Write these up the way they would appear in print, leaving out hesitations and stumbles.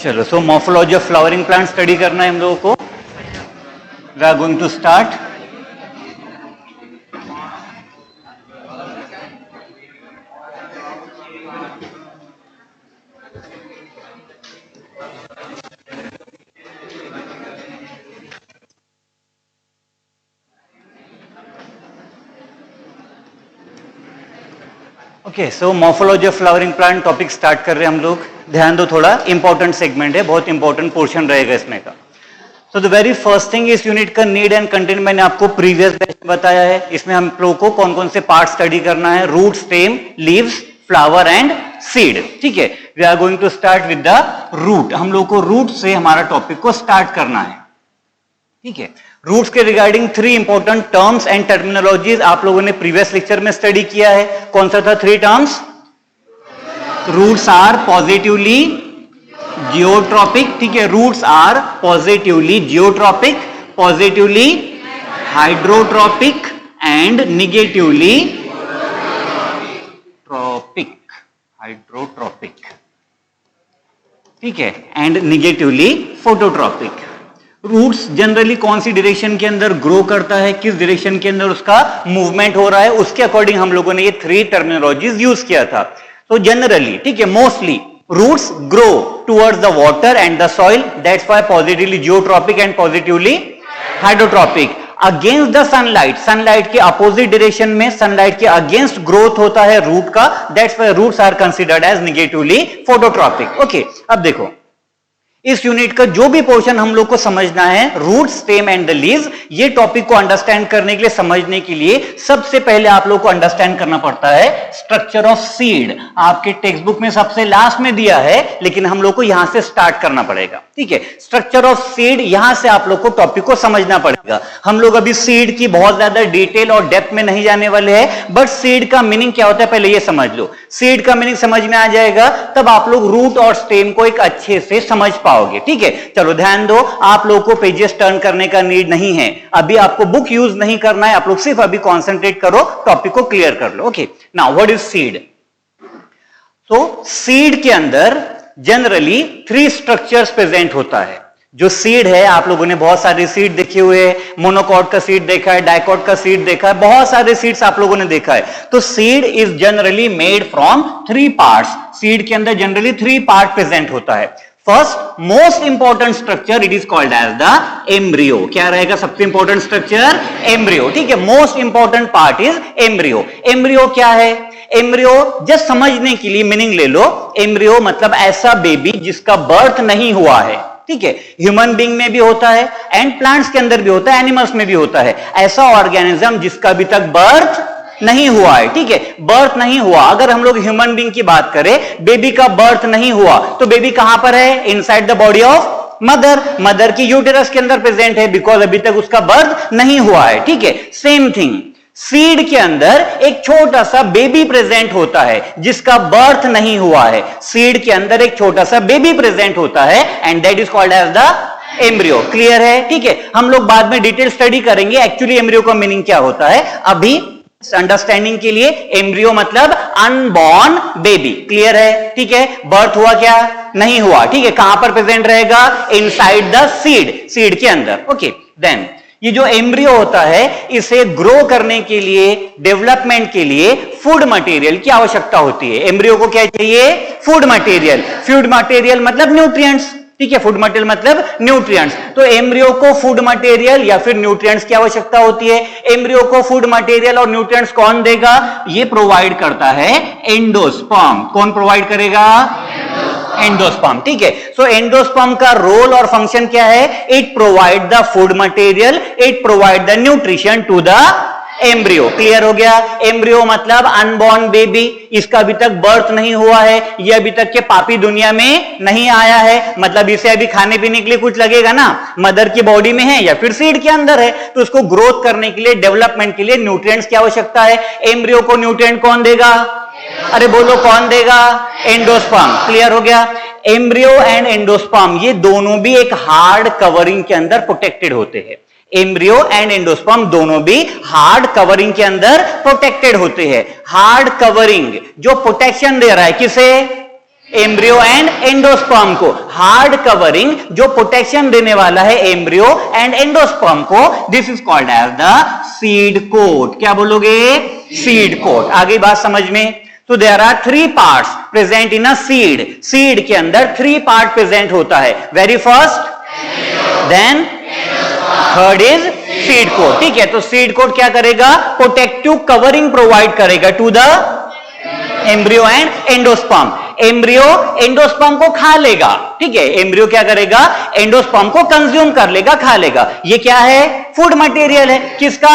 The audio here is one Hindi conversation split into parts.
चलो, so morphology of flowering plant study करना है हम लोगों को. We are going to start. Okay, so morphology of flowering plant topic start कर रहे हैं हम लोग. ध्यान दो, थोड़ा इंपॉर्टेंट सेगमेंट है, बहुत इंपॉर्टेंट पोर्शन रहेगा इसमें का. तो द वेरी फर्स्ट थिंग इस यूनिट का नीड एंड कंटेंट मैंने आपको प्रीवियस बैच में बताया है. इसमें हम लोगों को कौन कौन से पार्ट स्टडी करना है. Root, stem, leaves, flower and seed. ठीक है, we are going to start with the root. हम लोग को रूट से हमारा टॉपिक को स्टार्ट करना है. ठीक है, रूट्स के regarding 3 important terms and terminologies आप लोगों ने प्रीवियस लेक्चर में स्टडी किया है. कौन सा था 3 terms? Roots are positively geotropic. ठीक है, roots are positively geotropic, positively hydrotropic and negatively tropic. Hydrotropic, ठीक है, and negatively phototropic. Roots generally कौन सी डायरेक्शन के अंदर ग्रो करता है, किस डायरेक्शन के अंदर उसका मूवमेंट हो रहा है, उसके अकॉर्डिंग हम लोगों ने ये 3 टर्मिनोलॉजीज यूज किया था. तो जनरली, ठीक है, mostly roots grow towards the water and the soil. That's why positively geotropic and positively hydrotropic. Against the sunlight, sunlight के अपोजिट डायरेक्शन में, सनलाइट के अगेंस्ट ग्रोथ होता है रूट का. That's why roots are considered as negatively phototropic. Okay, अब देखो इस यूनिट का जो भी पोर्शन हम लोग को समझना है, root, stem and the leaves, ये टॉपिक को अंडरस्टैंड करने के लिए, समझने के लिए सबसे पहले आप लोग को अंडरस्टैंड करना पड़ता है स्ट्रक्चर ऑफ सीड. आपके टेक्स्ट बुक में सबसे लास्ट में दिया है, लेकिन हम लोग को यहां से स्टार्ट करना पड़ेगा. ठीक है, स्ट्रक्चर ऑफ सीड, यहां से आप लोग को टॉपिक को समझना पड़ेगा. हम लोग अभी सीड की बहुत ज्यादा डिटेल और डेप्थ में नहीं जाने वाले हैं, बट सीड का मीनिंग क्या होता है पहले ये समझ लो. सीड का मीनिंग समझ में आ जाएगा, तब आप लोग रूट और स्टेम को एक अच्छे से समझ पाओगे. ठीक है, चलो ध्यान दो, आप लोगों को पेजेस टर्न करने का नीड नहीं है. अभी आपको बुक यूज नहीं करना है, आप लोग सिर्फ अभी कॉन्सेंट्रेट करो, टॉपिक को क्लियर कर लो. Okay, now what is seed? तो सीड के अंदर जनरली 3 स्ट्रक्चर्स प्रेजेंट होता है. जो सीड है, आप लोगों ने बहुत सारे सीड देखे हुए हैं. मोनोकॉट का सीड देखा है, डाइकॉट का सीड देखा है, बहुत सारे सीड्स आप लोगों ने देखा है. तो seed is generally made from 3 parts. Seed के अंदर जनरली 3 पार्ट प्रेजेंट होता है. First most important structure, it is called as the embryo. क्या रहेगा सबसे इंपॉर्टेंट स्ट्रक्चर? एम्ब्रियो. ठीक है, most important part is embryo. Embryo क्या है? एम्ब्रियो जस्ट समझने के लिए मीनिंग ले लो. एम्ब्रियो मतलब ऐसा बेबी जिसका बर्थ नहीं हुआ है. ठीक है, ह्यूमन बीइंग में भी होता है एंड प्लांट्स के अंदर भी होता है, एनिमल्स में भी होता है. ऐसा ऑर्गेनिज्म जिसका अभी तक बर्थ नहीं हुआ है. ठीक है, बर्थ नहीं हुआ. अगर हम लोग ह्यूमन बीइंग की बात करें, बेबी का बर्थ नहीं हुआ, तो बेबी कहां पर है? Inside the body of mother. Mother की यूटेरस के अंदर प्रेजेंट है, बिकॉज अभी तक उसका बर्थ नहीं हुआ है. ठीक है, सेम थिंग सीड के अंदर एक छोटा सा बेबी प्रेजेंट होता है जिसका बर्थ नहीं हुआ है. सीड के अंदर एक छोटा सा बेबी प्रेजेंट होता है and that is called as the embryo. Clear है? ठीक है, हम लोग बाद में डिटेल स्टडी करेंगे एक्चुअली एम्ब्रियो का मीनिंग क्या होता है. अभी अंडरस्टैंडिंग के लिए एम्ब्रियो मतलब अनबॉर्न बेबी. क्लियर है? ठीक है, बर्थ हुआ क्या? नहीं हुआ. ठीक है, कहां पर प्रेजेंट रहेगा? इनसाइड द सीड, सीड के अंदर. ओके, देन ये जो एम्ब्रियो होता है, इसे ग्रो करने के लिए, डेवलपमेंट के लिए फूड मटेरियल की आवश्यकता होती है. एम्ब्रियो को क्या चाहिए? Food material. फूड मटेरियल मतलब न्यूट्रिएंट्स. ठीक है, फूड मटेरियल मतलब न्यूट्रिएंट्स. तो एम्ब्रियो को फूड मटेरियल या फिर न्यूट्रिएंट्स की आवश्यकता होती है. एम्ब्रियो को फूड मटेरियल और न्यूट्रिएंट्स कौन देगा? ये प्रोवाइड करता है एंडोस्पर्म. कौन प्रोवाइड करेगा? एंडोस्पर्म. ठीक है, सो एंडोस्पर्म का रोल और फंक्शन क्या है? It provide the food material, it provide the nutrition to the embryo. Clear हो गया? एम्ब्रियो मतलब अनबॉर्न बेबी, इसका अभी तक बर्थ नहीं हुआ है, ये अभी तक के पापी दुनिया में नहीं आया है, मतलब इसे अभी खाने पीने के लिए कुछ लगेगा ना. मदर की बॉडी में है या फिर सीड के अंदर है, तो उसको ग्रोथ करने के लिए, डेवलपमेंट के लिए न्यूट्रिएंट्स की आवश्यकता है. एम्ब्रियो को न्यूट्रिएंट कौन देगा? अरे बोलो, कौन देगा? एंडोस्पर्म. क्लियर हो गया? एम्ब्रियो एंड एंडोस्पर्म ये दोनों भी एक हार्ड कवरिंग के अंदर प्रोटेक्टेड होते हैं. एम्ब्रियो एंड एंडोस्पर्म दोनों भी हार्ड कवरिंग के अंदर प्रोटेक्टेड होते हैं. हार्ड कवरिंग जो प्रोटेक्शन दे रहा है किसे? एम्ब्रियो एंड एंडोस्पर्म को। हार्ड कवरिंग जो प्रोटेक्शन देने वाला है एम्ब्रियो एंड एंडोस्पर्म को, this is called as the seed coat. क्या बोलोगे? Seed coat. आगे बात समझ में? तो there are 3 parts present in a seed. Seed के अंदर 3 पार्ट प्रेजेंट होता है। Very first, then third is seed coat. ठीक है, तो सीड कोट क्या करेगा? प्रोटेक्टिव कवरिंग प्रोवाइड करेगा to the embryo and endosperm. Embryo endosperm को खा लेगा। ठीक है, एम्ब्रियो क्या करेगा? एंडोस्पर्म को कंज्यूम कर लेगा, खा लेगा। ये क्या है? फूड मटेरियल है। किसका?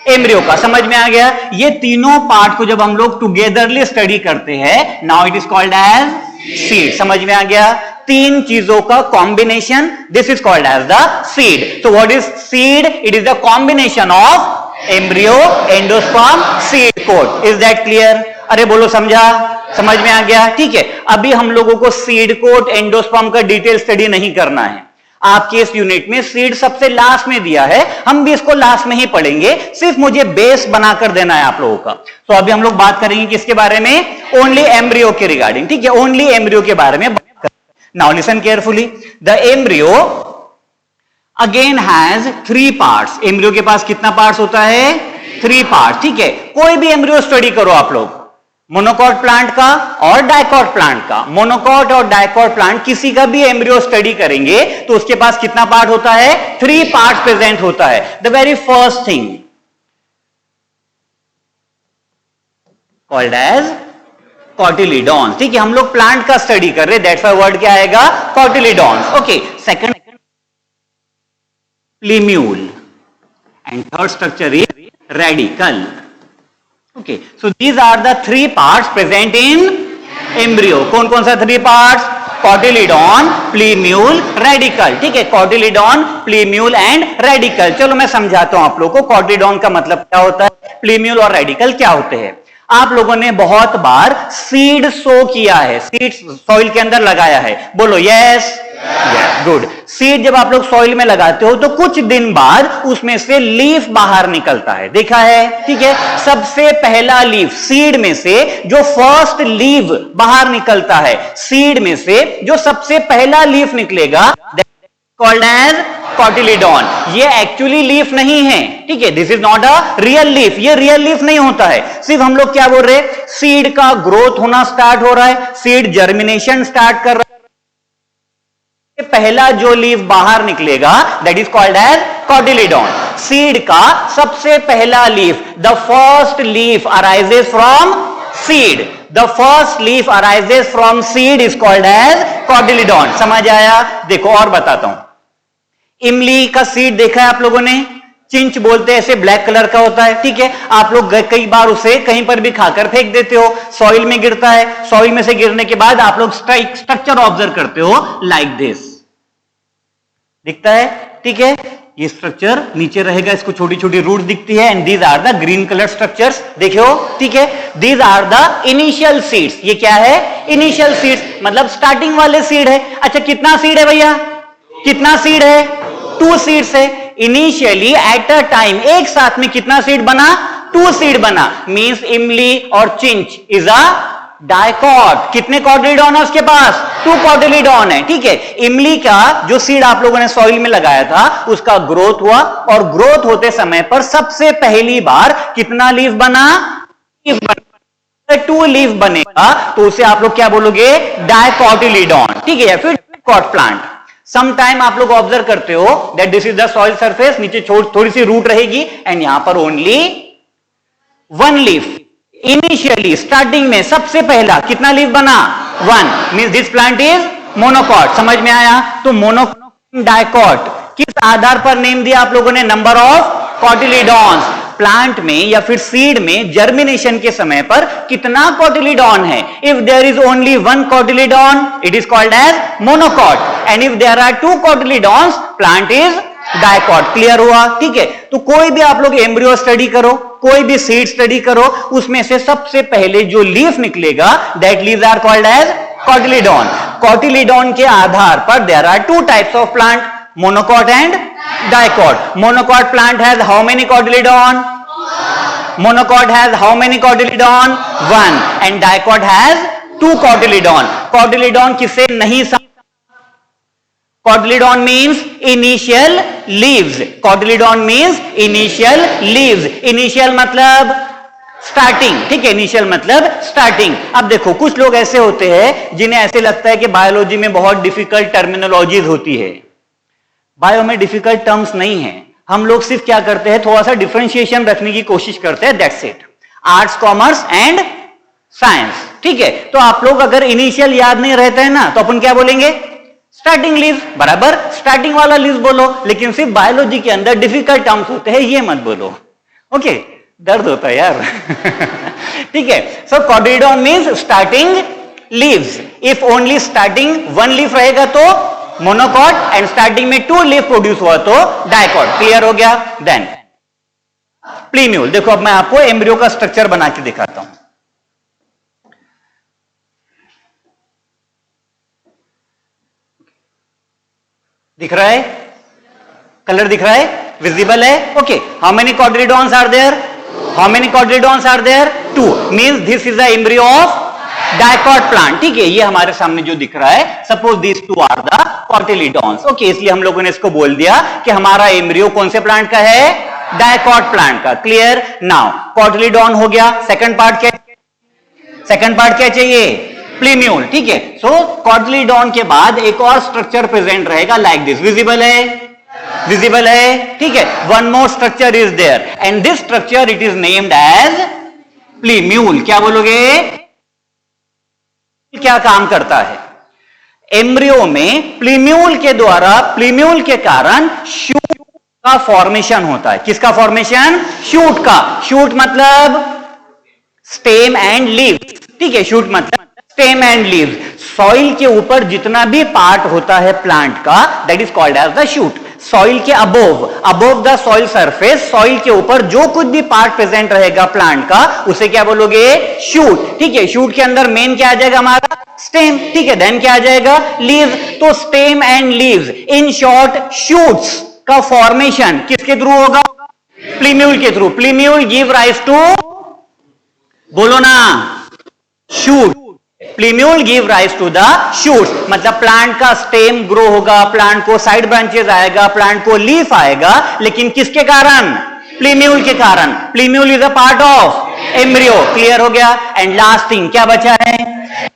एम्ब्रियो का। समझ में आ गया? ये तीनों पार्ट को जब हम लोग टुगेदरली स्टडी करते हैं, now it is called as seed. समझ में आ गया? 3 चीजों का combination, this is called as the seed. तो what is seed? It is the combination of embryo, endosperm, seed coat. Is that clear? अरे बोलो, समझा? समझ में आ गया? ठीक है, अभी हम लोगों को सीड कोट, एंडोस्पर्म का डिटेल स्टडी नहीं करना है। आपके इस यूनिट में सीड सबसे लास्ट में दिया है, हम भी इसको लास्ट में ही पढ़ेंगे। सिर्फ मुझे बेस बनाकर देना है आप लोगों का। तो अभी हम लोग बात करेंगे किसके बारे में? ओनली एम्ब्रियो के रिगार्डिंग। ठीक है, ओनली एम्ब्रियो के बारे में। Now listen carefully. The embryo again has 3 parts. Embryo के पास कितना पार्ट्स होता है? 3 पार्ट्स। ठीक है, कोई भी एम्ब्रियो स्टडी करो आप लोग, मोनोकॉट प्लांट का और डाइकॉट प्लांट का। मोनोकॉट और डाइकॉट प्लांट किसी का भी एम्ब्रियो स्टडी करेंगे तो उसके पास कितना पार्ट होता है? 3 पार्ट प्रेजेंट होता है। The very first thing called as cotyledons. ठीक है, हम लोग प्लांट का स्टडी कर रहे, दैट्स व्हाई वर्ड क्या आएगा? Cotyledons. Okay, second plumule and third structure is radicle. Okay, so these are the 3 parts present in embryo. कौन कौन सा 3 parts? Cotyledon, प्लीम्यूल, radical. ठीक है, कॉटिलीडॉन, प्लीम्यूल एंड रेडिकल। चलो मैं समझाता हूं आप लोगों को कॉटिलीडॉन का मतलब क्या होता है, प्लीम्यूल और रेडिकल क्या होते हैं। आप लोगों ने बहुत बार सीड सो किया है, सीड सॉइल के अंदर लगाया है। बोलो यस, गुड। सीड जब आप लोग सॉइल में लगाते हो तो कुछ दिन बाद उसमें से लीफ बाहर निकलता है, देखा है? ठीक है, सबसे पहला लीफ सीड में से जो फर्स्ट लीफ बाहर निकलता है, सीड में से जो सबसे पहला लीफ निकलेगा, कॉल्ड एज कॉटिलीडॉन। ये एक्चुअली लीफ नहीं है। ठीक है, this is not a real leaf. ये रियल लीफ नहीं होता है। सिर्फ हम लोग क्या बोल रहे हैं? सीड का ग्रोथ होना स्टार्ट हो रहा है, सीड जर्मिनेशन स्टार्ट कर रहा है। पहला जो लीफ बाहर निकलेगा that is called as cotyledon. Seed का सबसे पहला leaf, the first leaf arises from seed, the first leaf arises from seed is called as cotyledon. समझ आया? देखो और बताता हूं। इमली का सीड देखा है आप लोगों ने? चिंच बोलते हैं, ऐसे ब्लैक कलर का होता है। ठीक है, आप लोग कई बार उसे कहीं पर भी खाकर फेंक देते हो, सॉइल में गिरता है। सॉइल में से गिरने के बाद आप लोग स्ट्रक्चर ऑब्जर्व करते हो लाइक दिस, दिखता है? ठीक है, ये स्ट्रक्चर नीचे रहेगा, इसको छोटी छोटी रूट दिखती है and these are the green colour structures. देखो, ठीक है, these are the initial seeds. ये क्या है? इनिशियल सीड्स, मतलब स्टार्टिंग वाले सीड है। अच्छा, कितना सीड है भैया? कितना सीड है? 2 सीड्स है। इनिशियली एट अ टाइम एक साथ में कितना सीड बना? 2 सीड बना। मींस इमली और चिंच इज अ डाइकॉट। कितने कॉटिलीडॉन है उसके पास? 2 कॉटिलीडॉन है। ठीक है, इमली का जो सीड आप लोगों ने सॉइल में लगाया था उसका ग्रोथ हुआ और ग्रोथ होते समय पर सबसे पहली बार कितना लीफ बना? 2 लीफ बनेगा तो उसे आप लोग क्या बोलोगे? डाइकॉटिलीडॉन। ठीक है, या फिर डाइकॉट प्लांट। सम टाइम आप लोग ऑब्जर्व करते हो that this is the soil surface, नीचे थोड़ी सी रूट रहेगी एंड यहां पर ओनली 1 लीफ। इनिशियली स्टार्टिंग में सबसे पहला कितना लीफ बना? 1। Means this plant is monocot. समझ में आया? तो मोनोकॉट, डाइकॉट, किस आधार पर नेम दिया आप लोगों ने? Number of कॉटिलीडॉन्स। प्लांट में या फिर सीड में जर्मिनेशन के समय पर कितना कॉटिलीडॉन है? If there is only 1 cotyledon it is called as monocot and if there are 2 cotyledons plant is dicot. Clear हुआ? ठीक है, तो कोई भी आप लोग एम्ब्रियो स्टडी करो, कोई भी सीड स्टडी करो, उसमें से सबसे पहले जो लीफ निकलेगा that leaves are called as cotyledon. Cotyledon के आधार पर there are 2 types of plant, monocot and dicot. Monocot plant has how many cotyledon? Monocot has how many cotyledon? 1. And dicot has two cotyledon. Cotyledon किसे नहीं cotyledon means initial leaves. Cotyledon means initial leaves. Initial मतलब स्टार्टिंग, ठीक है, इनिशियल मतलब स्टार्टिंग। अब देखो कुछ लोग ऐसे होते हैं जिन्हें ऐसे लगता है कि बायोलॉजी में बहुत डिफिकल्ट टर्मिनोलॉजीज होती है। बायो में डिफिकल्ट टर्म्स नहीं है, हम लोग सिर्फ क्या करते हैं, थोड़ा सा डिफरेंशिएशन रखने की कोशिश करते हैं, that's it. Arts, commerce and science, ठीक है। तो आप लोग अगर इनिशियल याद नहीं रहता है ना, तो अपन क्या बोलेंगे, स्टार्टिंग लीव्स, बराबर, स्टार्टिंग वाला लीव्स बोलो। लेकिन सिर्फ बायोलॉजी के अंदर डिफिकल्ट टर्म्स होते हैं, ये मत बोलो, ओके, दर्द होता है यार। ठीक है। So cotyledon means starting leaves. If only starting one leaf रहेगा तो मोनोकॉट, एंड स्टार्टिंग में टू लीफ प्रोड्यूस हुआ तो डाइकॉट। क्लियर हो गया। Then plumule. देखो अब मैं आपको एम्ब्रियो का स्ट्रक्चर बना के दिखाता हूं। दिख रहा है, कलर दिख रहा है, विजिबल है, okay. How many cotyledons are there? How many cotyledons are there? 2 means this is the embryo of dicot plant, ठीक है। ये हमारे सामने जो दिख रहा है, suppose this 2 are the cotyledons, okay. इसलिए हम लोगों ने इसको बोल दिया कि हमारा एम्ब्रियो कौन से प्लांट का है, डाइकॉट प्लांट का। क्लियर। नाउ कॉटिलिडॉन हो गया, सेकंड पार्ट क्या, सेकंड पार्ट क्या चाहिए, प्लीम्यूल, ठीक है। सो कॉटिलिडॉन के बाद एक और स्ट्रक्चर प्रेजेंट रहेगा लाइक दिस, विजिबल है, विजिबल है, ठीक है। One more structure is there and this structure it is named as plumule. क्या बोलोगे, क्या काम करता है एम्ब्रियो में? प्लीम्यूल के द्वारा, प्लीम्यूल के कारण शूट का फॉर्मेशन होता है। किसका फॉर्मेशन? शूट का। शूट मतलब स्टेम एंड लीव्स, ठीक है। शूट मतलब स्टेम एंड लीव्स। सॉइल के ऊपर जितना भी पार्ट होता है प्लांट का, that is called as the shoot. Soil के above, above the soil surface, soil के ऊपर जो कुछ भी पार्ट प्रेजेंट रहेगा प्लांट का, उसे क्या बोलोगे, शूट, ठीक है। शूट के अंदर मेन क्या आ जाएगा हमारा, स्टेम, ठीक है। देन क्या आ जाएगा, लीव्स। तो stem and leaves, in short shoots का फॉर्मेशन किसके थ्रू होगा, प्लीम्यूल के थ्रू। प्लीम्यूल गिव राइज टू, बोलो ना, shoot. Plumule give rise to the shoots, मतलब प्लांट का स्टेम ग्रो होगा, प्लांट को साइड ब्रांचेस आएगा, प्लांट को लीफ आएगा, लेकिन किसके कारण, प्लीम्यूल के कारण। Plumule is a part of embryo. Clear हो गया। एंड लास्ट थिंग क्या बचा है,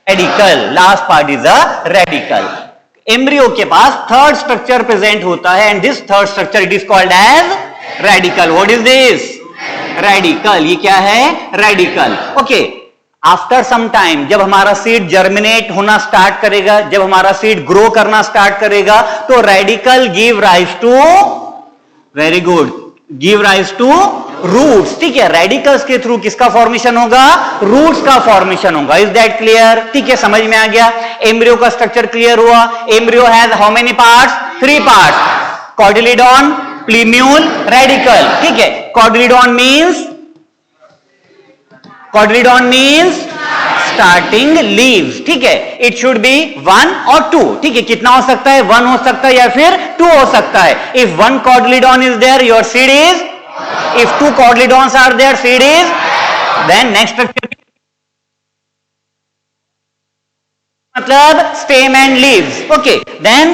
radicle. Last part is a radicle. Embryo के पास थर्ड स्ट्रक्चर प्रेजेंट होता है and this third structure it is called as radicle. What is this, radicle. ये क्या है, radicle, okay. After some time, जब हमारा सीड जर्मिनेट होना स्टार्ट करेगा, जब हमारा सीड ग्रो करना स्टार्ट करेगा, तो radicle give rise to, very good, give rise to roots, ठीक है। रेडिकल्स के थ्रू किसका फॉर्मेशन होगा, रूट्स का फॉर्मेशन होगा। इज दैट क्लियर, ठीक है, समझ में आ गया। एम्ब्रियो का स्ट्रक्चर क्लियर हुआ। Embryo has how many parts, 3 parts, cotyledon, प्लीम्यूल, radical, ठीक है। Cotyledon means, cotyledon means starting leaves, ठीक है। इट शुड बी 1 और 2, ठीक है। कितना हो सकता है, 1 हो सकता है या फिर 2 हो सकता है। If 1 cotyledon is there, your seed is, if 2 cotyledons are there, seed is, then next structure मतलब stem and leaves, okay, then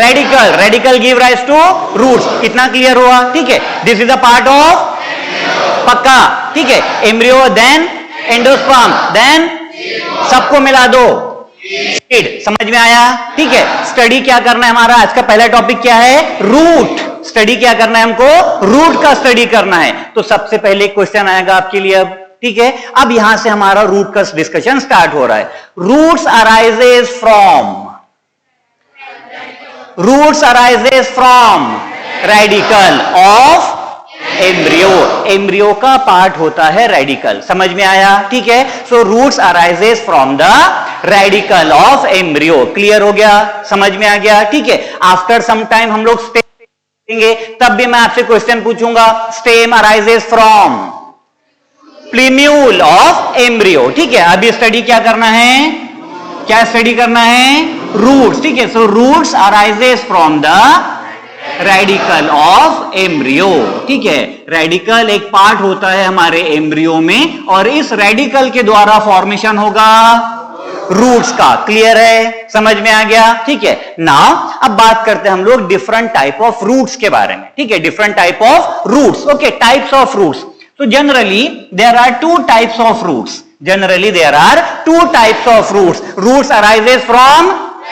radical, radical give rise to roots। कितना क्लियर हुआ, ठीक है। this is a part of, पक्का, ठीक है, embryo, then endosperm, then सबको मिला दो, सीड। समझ में आया, ठीक है। स्टडी क्या करना है हमारा, आज का पहला टॉपिक क्या है, रूट। स्टडी क्या करना है हमको, रूट का स्टडी करना है। तो सबसे पहले क्वेश्चन आएगा आपके लिए अब, ठीक है। अब यहां से हमारा रूट का डिस्कशन स्टार्ट हो रहा है। Roots arises from, roots arises from radicle of embryo. Embryo का पार्ट होता है रेडिकल। समझ में आया, ठीक है। So roots arises from the radicle of embryo. Clear हो गया, समझ में आ गया, ठीक है। आफ्टर सम टाइम हम लोग स्टेम देंगे, तब भी मैं आपसे क्वेश्चन पूछूंगा, stem arises from प्लीम्यूल of embryo, ठीक है। अभी स्टडी क्या करना है, क्या स्टडी करना है, रूट्स, ठीक है। So roots arises from the radicle of embryo, ठीक है। रेडिकल एक पार्ट होता है हमारे एम्ब्रियो में और इस रेडिकल के द्वारा फॉर्मेशन होगा रूट्स का। क्लियर है, समझ में आ गया? ठीक है। नाउ अब बात करते हैं हम लोग डिफरेंट टाइप ऑफ रूट्स के बारे में। ठीक है, different type of roots. Okay, types of roots. तो generally there are two types of roots. Generally there are two types of roots. Roots arises from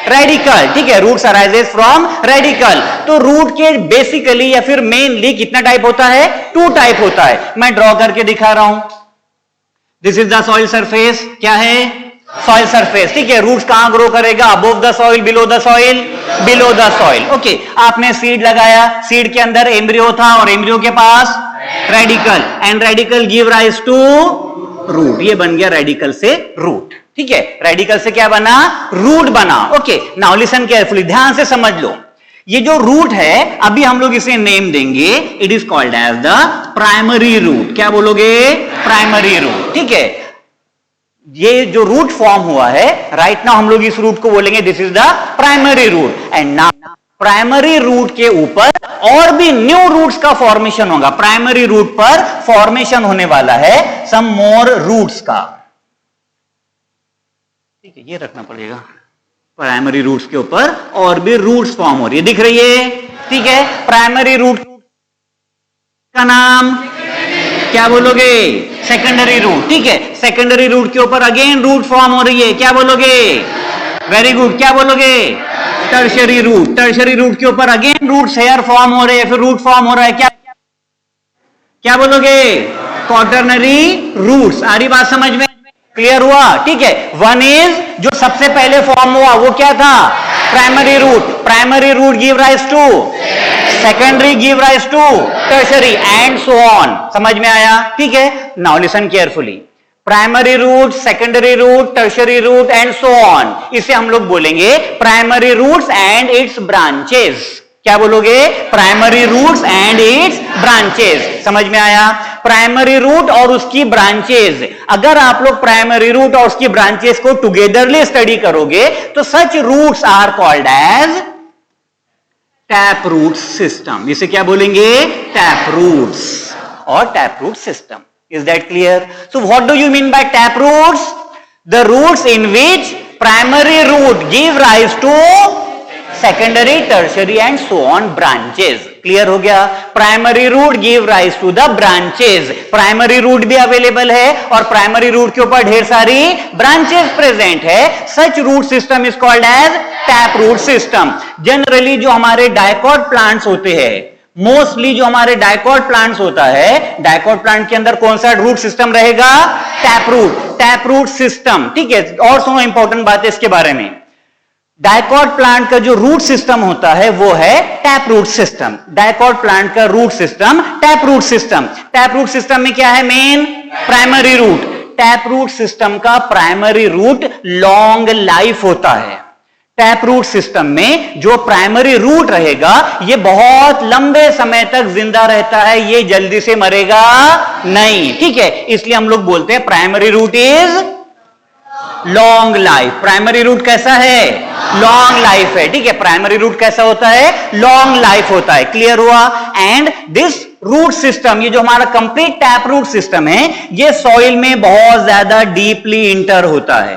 radicle. ठीक है, रूट्स अराइजेस फ्रॉम रेडिकल। तो रूट के बेसिकली या फिर मेनली कितना टाइप होता है? टू टाइप होता है। मैं ड्रॉ करके दिखा रहा हूं। This is the soil surface. क्या है? Soil surface. ठीक है, रूट्स कहां ग्रो करेगा? Above the soil, below the soil? Below the soil. Okay, आपने सीड लगाया, सीड के अंदर एम्ब्रियो था और एम्ब्रियो के पास radicle, and radicle give rise to root. ये बन गया रेडिकल से रूट। ठीक है, रेडिकल से क्या बना? रूट बना। ओके, नाउ लिसन केयरफुली, ध्यान से समझ लो। ये जो रूट है अभी हम लोग इसे नेम देंगे, it is called as the primary root. क्या बोलोगे? Primary root. ठीक है, ये जो रूट फॉर्म हुआ है राइट नाउ हम लोग इस रूट को बोलेंगे this is the primary root. And now primary root के ऊपर और भी न्यू रूट्स का फॉर्मेशन होगा। प्राइमरी रूट पर फॉर्मेशन होने वाला है सम मोर रूट्स का। ठीक है, ये रखना पड़ेगा। प्राइमरी रूट्स के ऊपर और भी रूट्स फॉर्म हो रही है, दिख रही है? ठीक है, प्राइमरी रूट का नाम क्या बोलोगे? Secondary root. ठीक है, सेकेंडरी रूट के ऊपर अगेन रूट फॉर्म हो रही है, क्या बोलोगे? वेरी गुड, क्या बोलोगे? Tertiary root. टर्शरी रूट के ऊपर अगेन रूट्स हेयर फॉर्म हो रहे हैं, फिर रूट फॉर्म हो रहा है, क्या बोलोगे? Quaternary roots. आ रही बात समझ में? क्लियर हुआ? ठीक है, वन इज जो सबसे पहले फॉर्म हुआ वो क्या था? Primary root. Primary root give rise to secondary, give rise to tertiary, and so on. समझ में आया? ठीक है, now listen carefully. Primary root, secondary root, tertiary root and so on, इसे हम लोग बोलेंगे primary roots and its branches. क्या बोलोगे? Primary roots and its branches. समझ में आया? प्राइमरी रूट और उसकी ब्रांचेस। अगर आप लोग प्राइमरी रूट और उसकी ब्रांचेस को टुगेदरली स्टडी करोगे तो such roots are called as tap root system. इसे क्या बोलेंगे? टैप रूट्स और tap root system. Is that clear? So what do you mean by tap roots? The roots in which primary root give rise to secondary, tertiary and so on branches. Clear हो गया? Primary root give rise to the branches. Primary root भी अवेलेबल है और प्राइमरी रूट के ऊपर ढेर सारी ब्रांचेस प्रेजेंट है। Such root system is called as tap root system. Generally जो हमारे डायकॉट प्लांट्स होते हैं, मोस्टली जो हमारे डायकॉट प्लांट्स होता है, डायकॉट प्लांट के अंदर कौन सा रूट सिस्टम रहेगा? Tap root. Tap root system. ठीक है, और सुनो इंपॉर्टेंट बात है इसके बारे में। डायकॉट प्लांट का जो रूट सिस्टम होता है वो है tap root system. Dicot plant का root system tap root system. Tap root system में क्या है? Main primary root. Tap root system का प्राइमरी रूट लॉन्ग लाइफ होता है। टैप रूट सिस्टम में जो प्राइमरी रूट रहेगा ये बहुत लंबे समय तक जिंदा रहता है, ये जल्दी से मरेगा नहीं। ठीक है, इसलिए हम लोग बोलते हैं primary root is long life. Primary root कैसा है? लॉन्ग लाइफ है। ठीक है, प्राइमरी रूट कैसा होता है? लॉन्ग लाइफ होता है। क्लियर हुआ? एंड दिस रूट सिस्टम, ये जो हमारा कंप्लीट टैप रूट सिस्टम है, ये सॉइल में बहुत ज्यादा डीपली इंटर होता है।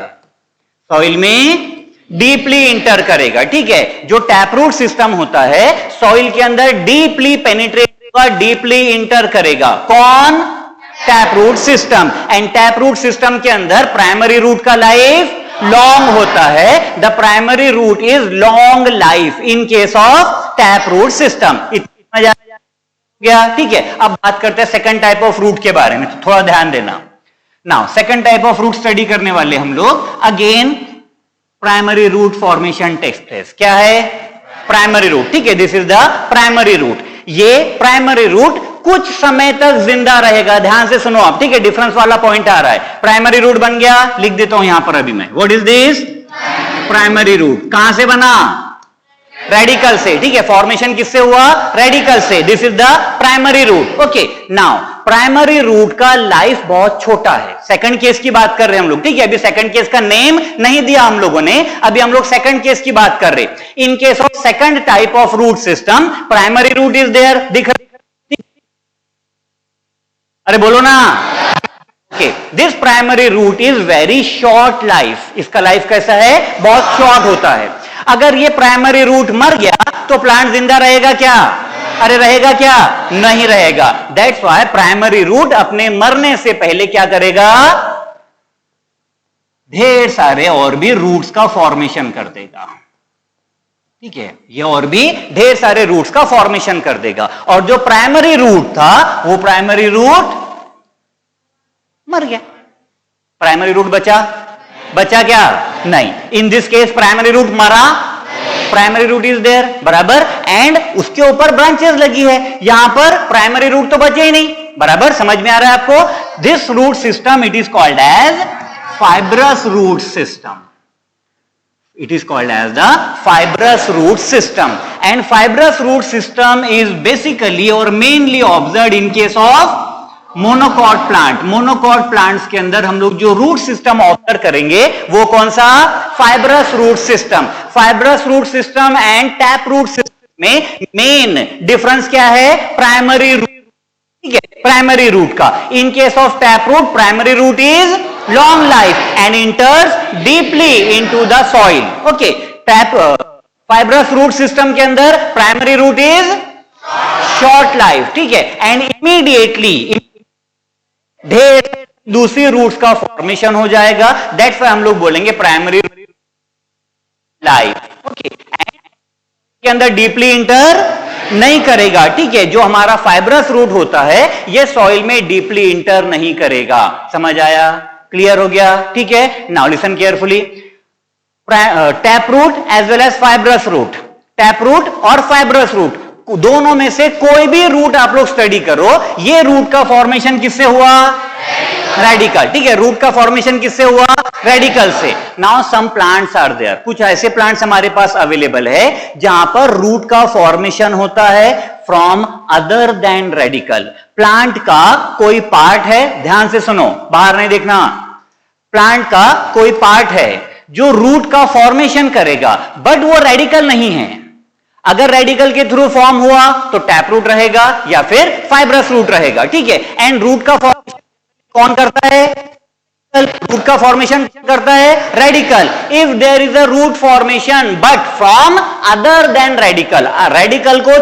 सॉइल में डीपली इंटर करेगा। ठीक है, जो टैप रूट सिस्टम होता है सॉइल के अंदर डीपली पेनिट्रेट होगा, डीपली इंटर करेगा। कौन? Tap root system. And tap root system के अंदर प्राइमरी रूट का लाइफ लॉन्ग होता है। The primary root is long life in case of tap root system. इतना गया? ठीक है, अब बात करते हैं सेकंड टाइप ऑफ रूट के बारे में, तो थोड़ा ध्यान देना। Now second type of root study करने वाले हम लोग again primary root formation takes place. क्या है? Primary root. ठीक है, this is the primary root. ये प्राइमरी रूट कुछ समय तक जिंदा रहेगा। ध्यान से सुनो आप। ठीक है, डिफरेंस वाला पॉइंट आ रहा है। प्राइमरी रूट बन गया, लिख देता हूं यहां पर अभी मैं। What is this? Primary root. कहां से बना? रेडिकल से। ठीक है, फॉर्मेशन किससे हुआ? रेडिकल से। This is the primary root. Okay, now primary root का लाइफ बहुत छोटा है। सेकंड केस की बात कर रहे हैं हम लोग। ठीक है, अभी सेकंड केस का नेम नहीं दिया हम लोगों ने, अभी हम लोग सेकंड केस की बात कर रहे। In case of second type of root system primary root is there. दिख, अरे बोलो ना। This primary root is very short life, इसका लाइफ कैसा है, बहुत शॉर्ट होता है। अगर ये प्राइमरी रूट मर गया तो प्लांट जिंदा रहेगा क्या, अरे रहेगा क्या, नहीं रहेगा। दैट्स व्हाई प्राइमरी रूट अपने मरने से पहले क्या करेगा, ढेर सारे और भी रूट्स का फॉर्मेशन कर देगा, ठीक है, ये और भी ढेर सारे रूट्स का फॉर्मेशन कर देगा। और जो प्राइमरी रूट था वो प्राइमरी रूट मर गया, प्राइमरी रूट बचा क्या, नहीं। In this case primary root मरा, प्राइमरी रूट इज देयर, बराबर, एंड उसके ऊपर ब्रांचेस लगी है, यहां पर प्राइमरी रूट तो बचे ही नहीं, बराबर, समझ में आ रहा है आपको। This root system it is called as fibrous root system. It is called as the fibrous root system, and fibrous root system is basically or mainly observed in case of monocot plant. monocot plants के अंदर हम लोग जो root system ऑब्जर्व करेंगे वो कौन सा, fibrous root system. fibrous root system and tap root system में मेन डिफरेंस क्या है, प्राइमरी रूट, ठीक है, प्राइमरी रूट का। In case of tap root primary root is long life and enters deeply into the soil. Okay, tap fibrous root system के अंदर primary root is short life, ठीक है, and immediately ढेर दूसरी रूट्स का फॉर्मेशन हो जाएगा। That's why हम लोग बोलेंगे primary life. Okay, के अंदर डीपली इंटर नहीं करेगा, ठीक है, जो हमारा फाइब्रस रूट होता है ये सॉइल में डीपली इंटर नहीं करेगा। समझ आया, क्लियर हो गया, ठीक है। Now listen carefully, tap root as well as fibrous root, tap root और फाइब्रस रूट दोनों में से कोई भी रूट आप लोग स्टडी करो, ये रूट का फॉर्मेशन किससे हुआ, रेडिकल, ठीक है, रूट का फॉर्मेशन किससे हुआ, रेडिकल से। Now some plants are there, कुछ ऐसे प्लांट्स हमारे पास अवेलेबल है जहां पर रूट का फॉर्मेशन होता है from other than radical. Plant का कोई पार्ट है, ध्यान से सुनो, बाहर नहीं देखना, प्लांट का कोई पार्ट है जो रूट का फॉर्मेशन करेगा बट वो रेडिकल नहीं है। अगर रेडिकल के थ्रू फॉर्म हुआ तो टैप रूट रहेगा या फिर फाइब्रस रूट रहेगा, ठीक है। एंड रूट का फॉर्मेशन कौन करता है, रूट का फॉर्मेशन करता है radicle. If there is a root formation but from other than radicle, radicle को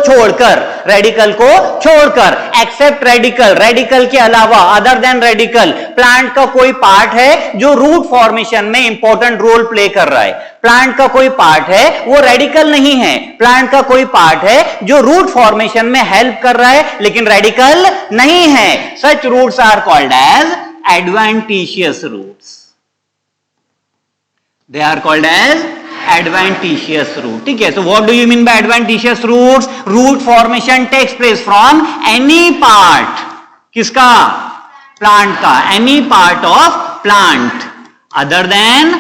छोड़कर एक्सेप्ट रेडिकल, रेडिकल के अलावा अदर देन रेडिकल प्लांट का कोई पार्ट है जो रूट फॉर्मेशन में इंपॉर्टेंट रोल प्ले कर रहा है। प्लांट का कोई पार्ट है वो रेडिकल नहीं है, प्लांट का कोई पार्ट है जो रूट फॉर्मेशन में हेल्प कर रहा है लेकिन रेडिकल नहीं है। Such roots are called as adventitious roots. They are called as adventitious root, ठीक है। So what do you mean by adventitious roots? Root formation takes place from any part, किसका, plant का, any part of plant other than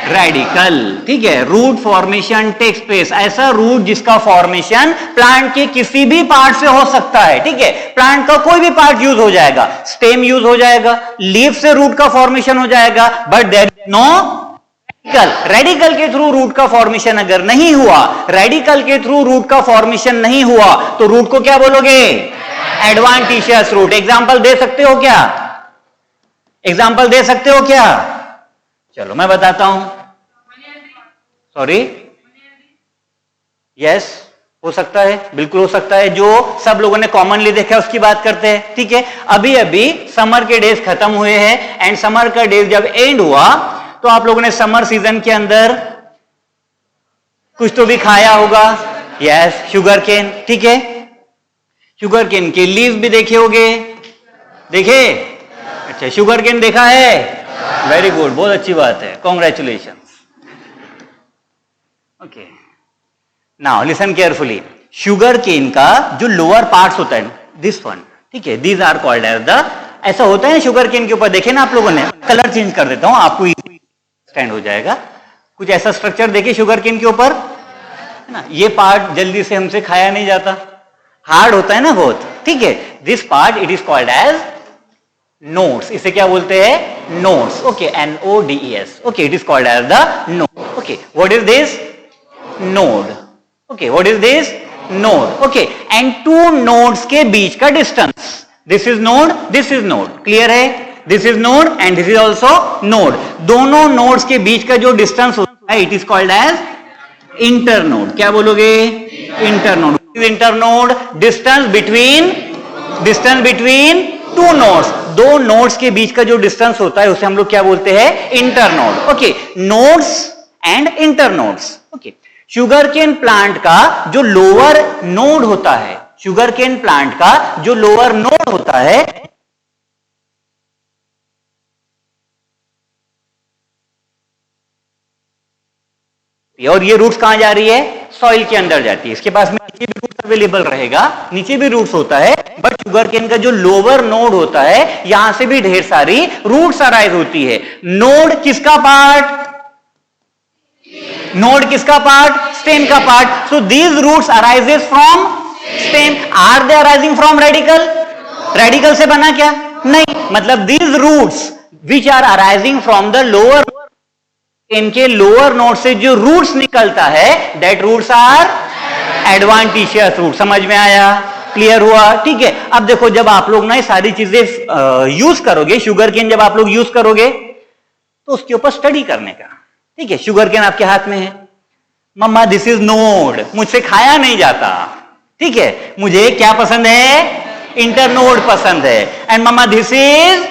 radical, ठीक है। रूट फॉर्मेशन टेक्स प्लेस, ऐसा रूट जिसका फॉर्मेशन प्लांट के किसी भी पार्ट से हो सकता है, ठीक है। प्लांट का कोई भी पार्ट यूज हो जाएगा, स्टेम यूज हो जाएगा, लीफ से रूट का फॉर्मेशन हो जाएगा, but there is no radicle. Radicle के थ्रू रूट का फॉर्मेशन अगर नहीं हुआ, रेडिकल के थ्रू रूट का फॉर्मेशन नहीं हुआ तो रूट को क्या बोलोगे, एडवांटिशियस रूट। एग्जाम्पल दे सकते हो क्या, एग्जाम्पल दे सकते हो क्या, चलो मैं बताता हूं। सॉरी, यस, हो सकता है, बिल्कुल हो सकता है। जो सब लोगों ने कॉमनली देखा उसकी बात करते हैं, ठीक है। अभी अभी समर के डेज खत्म हुए हैं एंड समर का डेज जब एंड हुआ तो आप लोगों ने समर सीजन के अंदर कुछ तो भी खाया होगा, यस, शुगर केन, ठीक है। शुगर केन के लीव्स भी देखे होंगे, देखे, अच्छा, शुगर केन देखा है, वेरी गुड, बहुत अच्छी बात है, congratulation. Okay, now listen carefully. Sugar cane का जो लोअर पार्ट्स होता है, दिस वन, ठीक है, these are called as the, ऐसा होता है शुगर केन के ऊपर, देखे ना आप लोगों ने, कलर चेंज कर देता हूं आपको स्टैंड हो जाएगा। कुछ ऐसा स्ट्रक्चर देखे शुगर केन के ऊपर, है ना, ये पार्ट जल्दी से हमसे खाया नहीं जाता, हार्ड होता है ना बहुत, ठीक है। This part it is called as nodes, इसे क्या बोलते हैं, nodes, okay, NODES, okay, it is called as the node, okay. What is this, node, okay, what is this, node, okay. And two nodes के बीच का distance, this is node, this is node, clear है? This is node and this is also node. दोनों नोड्स के बीच का जो डिस्टेंस होता है it is called as internode. क्या बोलोगे? Internode. Internode distance between two nodes, दो नोड्स के बीच का जो डिस्टेंस होता है उसे हम लोग क्या बोलते हैं? Internode. Okay, nodes and internodes. Okay, sugarcane plant का जो लोअर नोड होता है, शुगरकेन प्लांट का जो लोअर नोड होता है और ये रूट्स कहां जा रही है? सॉइल के अंदर जाती है। इसके पास में नीचे भी रूट्स अवेलेबल रहेगा, नीचे भी रूट्स होता है, बट शुगरकेन का जो लोअर नोड होता है यहां से भी ढेर सारी रूट्स अराइज होती है। नोड किसका पार्ट? नोड किसका पार्ट? स्टेम का part. So these roots arises from stem. Are they arising from radicle? Radicle से बना क्या? नहीं, मतलब these roots which are arising from the lower, इनके लोअर नोड से जो रूट्स निकलता है that roots are adventitious root. समझ में आया? क्लियर हुआ? ठीक है। अब देखो, जब आप लोग ना ये सारी चीजें यूज करोगे, शुगरकेन जब आप लोग यूज करोगे तो उसके ऊपर स्टडी करने का, ठीक है? शुगरकेन आपके हाथ में है, मम्मा दिस इज नोड, मुझसे खाया नहीं जाता, ठीक है? मुझे क्या पसंद है? इंटरनोड पसंद है। एंड मम्मा दिस इज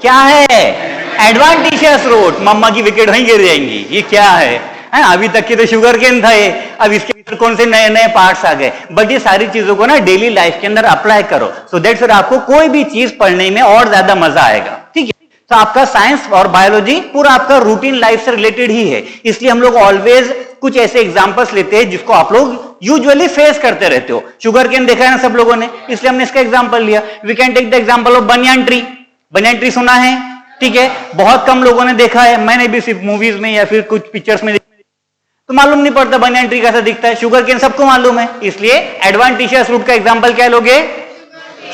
क्या है? एडवांटिशियस रूट। मम्मा की विकेट वहीं गिर जाएंगी, ये क्या है? अभी तक की तो शुगरकेन था ये, अब इसके भीतर कौन से नए नए पार्ट्स आ गए। बट ये सारी चीजों को ना डेली लाइफ के अंदर अप्लाई करो, सो दैट फिर आपको कोई भी चीज पढ़ने में और ज्यादा मजा आएगा, ठीक है? तो आपका साइंस और बायोलॉजी पूरा आपका रूटीन लाइफ से रिलेटेड ही है, इसलिए हम लोग ऑलवेज कुछ ऐसे एग्जांपल्स लेते हैं जिसको आप लोग यूजुअली फेस करते रहते हो। शुगरकेन देखा है ना सब लोगों ने, इसलिए हमने इसका एग्जांपल लिया। We can take the example of banyan tree. Banyan tree सुना है, ठीक है? बहुत कम लोगों ने देखा है, मैंने भी सिर्फ मूवीज में या फिर कुछ पिक्चर्स में तो मालूम नहीं पड़ता बनियान ट्री कैसा दिखता है। शुगरकेन सबको मालूम है, इसलिए एडवांटिशियस रूट का एग्जांपल क्या लोगे?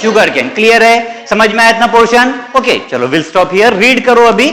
शुगरकेन। क्लियर है? समझ में आया इतना पोर्शन? ओके, चलो विल स्टॉप हियर। रीड करो अभी